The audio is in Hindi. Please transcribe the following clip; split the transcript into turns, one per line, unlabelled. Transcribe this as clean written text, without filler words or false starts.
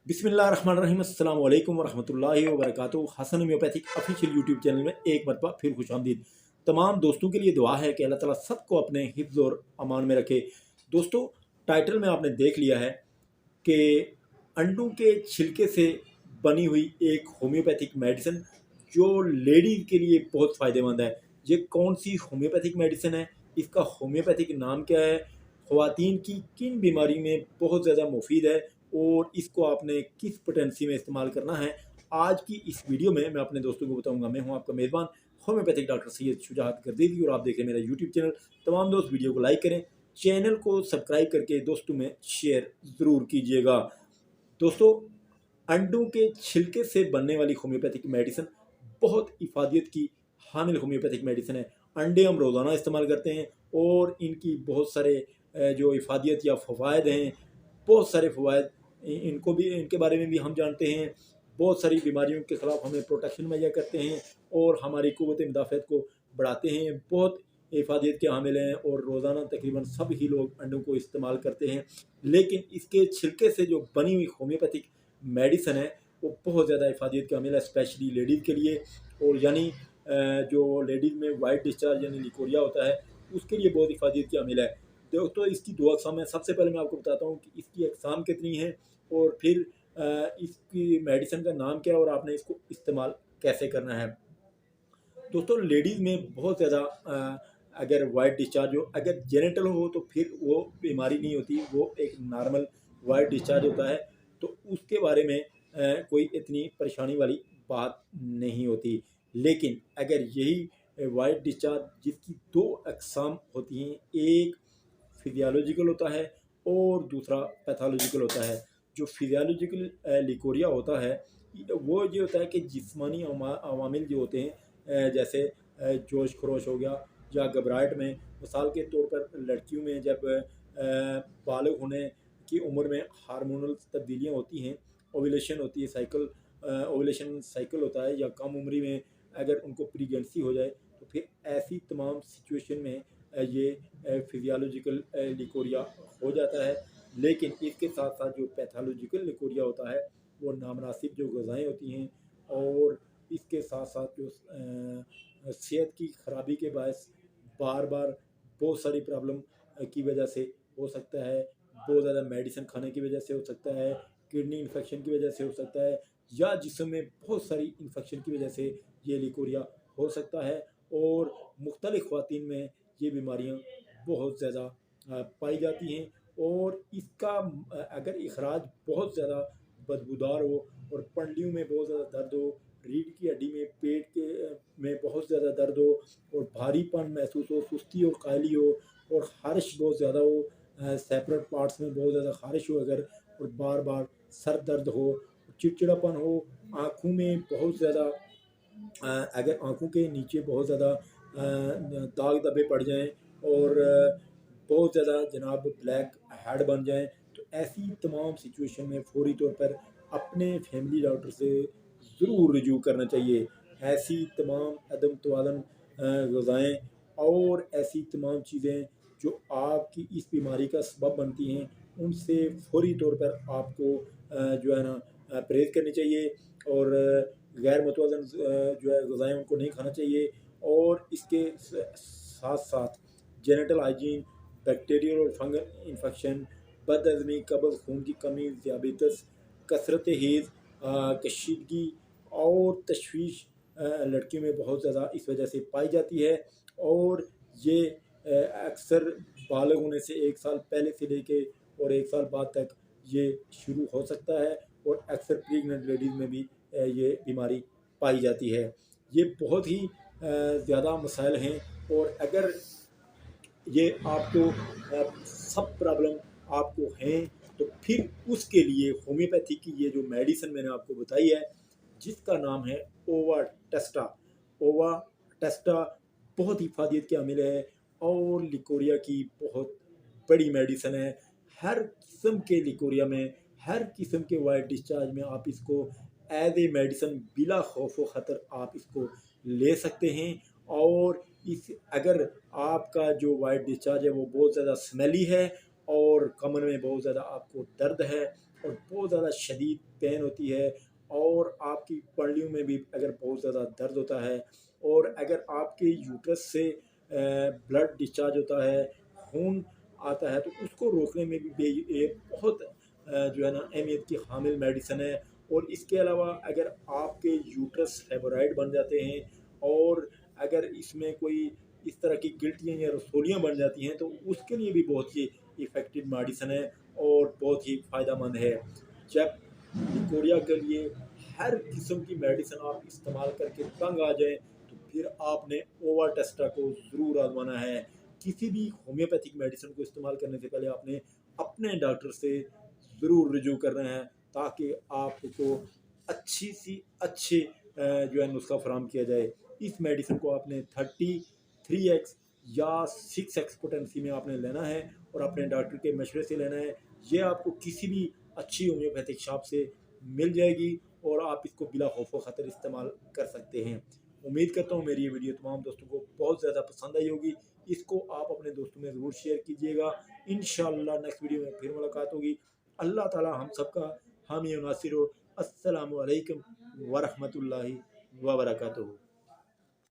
बिस्मिल्लाहिर्रहमानिर्रहीम अस्सलाम वालेकुम वरहमतुल्लाहि वबरकातुहू। Hasan homeopathic official YouTube channel में एक मरतबा फिर खुशामदीद। तमाम दोस्तों के लिए दुआ है कि अल्लाह ताला सबको अपने हिफ्ज़ और अमान में रखे। दोस्तों, टाइटल में आपने देख लिया है कि अंडों के छिलके से बनी हुई एक होम्योपैथिक मेडिसिन जो लेडीज़ के लिए बहुत फ़ायदेमंद है। ये कौन सी होम्योपैथिक मेडिसिन है, इसका होम्योपैथिक नाम क्या है, ख़वातीन की किन बीमारी में बहुत ज़्यादा मुफीद है और इसको आपने किस पोटेंसी में इस्तेमाल करना है, आज की इस वीडियो में मैं अपने दोस्तों को बताऊंगा। मैं हूं आपका मेज़बान होम्योपैथिक डॉक्टर सैयद शुजात गर्दीदी और आप देख रहे हैं मेरा यूट्यूब चैनल। तमाम दोस्त वीडियो को लाइक करें, चैनल को सब्सक्राइब करके दोस्तों में शेयर ज़रूर कीजिएगा। दोस्तों, अंडों के छिलके से बनने वाली होम्योपैथिक मेडिसिन बहुत इफादियत की हामिल होम्योपैथिक मेडिसिन है। अंडे हम रोज़ाना इस्तेमाल करते हैं और इनकी बहुत सारे जो इफादियत या फ़वाद हैं, बहुत सारे फ़वाद इनको भी, इनके बारे में भी हम जानते हैं। बहुत सारी बीमारियों के ख़िलाफ़ हमें प्रोटेक्शन मुहैया करते हैं और हमारी क़ुव्वत मुदाफ़अत को बढ़ाते हैं। बहुत इफादियत के हामिल हैं और रोज़ाना तकरीबन सब ही लोग अंडों को इस्तेमाल करते हैं। लेकिन इसके छिलके से जो बनी हुई होम्योपैथिक मेडिसिन है वो बहुत ज़्यादा इफादियत का हामिल है, स्पेशली लेडीज़ के लिए। और यानी जो लेडीज़ में वाइट डिस्चार्ज यानी लिकोरिया होता है उसके लिए बहुत इफादियत की हामिल है। तो इसकी दो अक़साम है। सबसे पहले मैं आपको बताता हूँ कि इसकी अक़साम कितनी हैं और फिर इसकी मेडिसिन का नाम क्या है और आपने इसको इस्तेमाल कैसे करना है। दोस्तों, लेडीज़ में बहुत ज़्यादा अगर वाइट डिस्चार्ज हो, अगर जेनिटल हो तो फिर वो बीमारी नहीं होती, वो एक नॉर्मल वाइट डिस्चार्ज होता है, तो उसके बारे में कोई इतनी परेशानी वाली बात नहीं होती। लेकिन अगर यही वाइट डिस्चार्ज जिसकी दो अक़साम होती हैं, एक फिजियोलॉजिकल होता है और दूसरा पैथोलॉजिकल होता है। जो फिजियोलॉजिकल लिकोरिया होता है वो ये होता है कि जिस्मानी अवामिल जो होते हैं, जैसे जोश खरोश हो गया या घबराहट में, मिसाल के तौर पर लड़कियों में जब बालिग होने की उम्र में हार्मोनल तब्दीलियाँ होती हैं, ओव्यूलेशन होती है, साइकिल ओव्यूलेशन साइकिल होता है, या कम उम्री में अगर उनको प्रेगनेंसी हो जाए तो फिर ऐसी तमाम सिचुएशन में ये फिजियोलॉजिकल लिकोरिया हो जाता है। लेकिन इसके साथ साथ जो पैथोलॉजिकल लिकोरिया होता है वो नामनासिब जो ग़िज़ाएँ होती हैं और इसके साथ साथ जो सेहत की ख़राबी के बायस बार बार बहुत सारी प्रॉब्लम की वजह से हो सकता है, बहुत ज़्यादा मेडिसिन खाने की वजह से हो सकता है, किडनी इन्फेक्शन की वजह से हो सकता है, या जिस्म में बहुत सारी इन्फेक्शन की वजह से ये लिकोरिया हो सकता है। और मुख्तलिफ़ ख़वातीन में ये बीमारियाँ बहुत ज़्यादा पाई जाती हैं। और इसका अगर इखराज बहुत ज़्यादा बदबूदार हो और पंडलियों में बहुत ज़्यादा दर्द हो, रीढ़ की हड्डी में, पेट के में बहुत ज़्यादा दर्द हो और भारीपन महसूस हो, सुस्ती और कायली हो और ख़ारिश बहुत ज़्यादा हो, सेपरेट पार्ट्स में बहुत ज़्यादा ख़ारिश हो अगर, और बार बार सर दर्द हो, चिड़चिड़ापन हो, आँखों में बहुत ज़्यादा अगर आँखों के नीचे बहुत ज़्यादा दाग धब्बे पड़ जाएँ और बहुत ज़्यादा जनाब ब्लैक हेड बन जाएँ, तो ऐसी तमाम सिचुएशन में फ़ौरी तौर पर अपने फैमिली डॉक्टर से ज़रूर रुजू करना चाहिए। ऐसी तमाम अदम तवाज़ुन ग़िज़ाएँ और ऐसी तमाम चीज़ें जो आपकी इस बीमारी का सबब बनती हैं, उनसे फ़ौरी तौर पर आपको जो है ना परहेज़ करनी चाहिए और गैर मुतवाज़िन जो है ग़िज़ाएँ उनको नहीं खाना चाहिए। और इसके साथ साथ जेनिटल हाइजीन, बैक्टीरियल और फंगल इन्फेक्शन, बदहज़मी, कब्ज़, खून की कमी, ज़ियादतीस, कसरत हैज़, कशीदगी और तशवीश लड़कियों में बहुत ज़्यादा इस वजह से पाई जाती है। और ये अक्सर बालिग होने से 1 साल पहले से लेके और 1 साल बाद तक ये शुरू हो सकता है और अक्सर प्रेग्नेंट लेडीज़ में भी ये बीमारी पाई जाती है। ये बहुत ही ज़्यादा मसाइल हैं और अगर ये आपको सब प्रॉब्लम आपको हैं तो फिर उसके लिए होम्योपैथी की ये जो मेडिसिन मैंने आपको बताई है, जिसका नाम है ओवा टेस्टा। ओवा टेस्टा बहुत हिफाज़त के हामिल है और लिकोरिया की बहुत बड़ी मेडिसिन है। हर किस्म के लिकोरिया में, हर किस्म के वाइट डिस्चार्ज में आप इसको एज ए मेडिसिन बिला खौफ व ख़तर आप इसको ले सकते हैं। और इस अगर आपका जो वाइट डिस्चार्ज है वो बहुत ज़्यादा स्मेली है और कमर में बहुत ज़्यादा आपको दर्द है और बहुत बहुत ज़्यादा शदीद पेन होती है और आपकी पल्लियों में भी अगर बहुत ज़्यादा दर्द होता है और अगर आपके यूट्रस से ब्लड डिस्चार्ज होता है, खून आता है, तो उसको रोकने में भी ये बहुत जो है ना अहमियत की हामिल मेडिसन है। और इसके अलावा अगर आपके यूट्रस फेबराइड बन जाते हैं और अगर इसमें कोई इस तरह की गिल्टियाँ या रसोलियाँ बन जाती हैं तो उसके लिए भी बहुत ही इफ़ेक्टिव मेडिसन है और बहुत ही फ़ायदेमंद है। जब निकोरिया के लिए हर किस्म की मेडिसिन आप इस्तेमाल करके तंग आ जाएं तो फिर आपने ओवा टेस्टा को ज़रूर आजमाना है। किसी भी होम्योपैथिक मेडिसिन को इस्तेमाल करने से पहले आपने अपने डॉक्टर से ज़रूर रिव्यू करना है ताकि आपको अच्छी सी अच्छी जो है नुस्खा फराम किया जाए। इस मेडिसिन को आपने 33x या 6x पोटेंसी में आपने लेना है और अपने डॉक्टर के मशवरे से लेना है। ये आपको किसी भी अच्छी होम्योपैथिक शॉप से मिल जाएगी और आप इसको बिला खौफ ख़तर इस्तेमाल कर सकते हैं। उम्मीद करता हूँ मेरी ये वीडियो तमाम दोस्तों को बहुत ज़्यादा पसंद आई होगी। इसको आप अपने दोस्तों में ज़रूर शेयर कीजिएगा। इंशाअल्लाह नेक्स्ट वीडियो में फिर मुलाकात होगी। अल्लाह ताला हम सबका हामी और नासिर हो। अस्सलामु अलैकुम व रहमतुल्लाहि व बरकातुहू।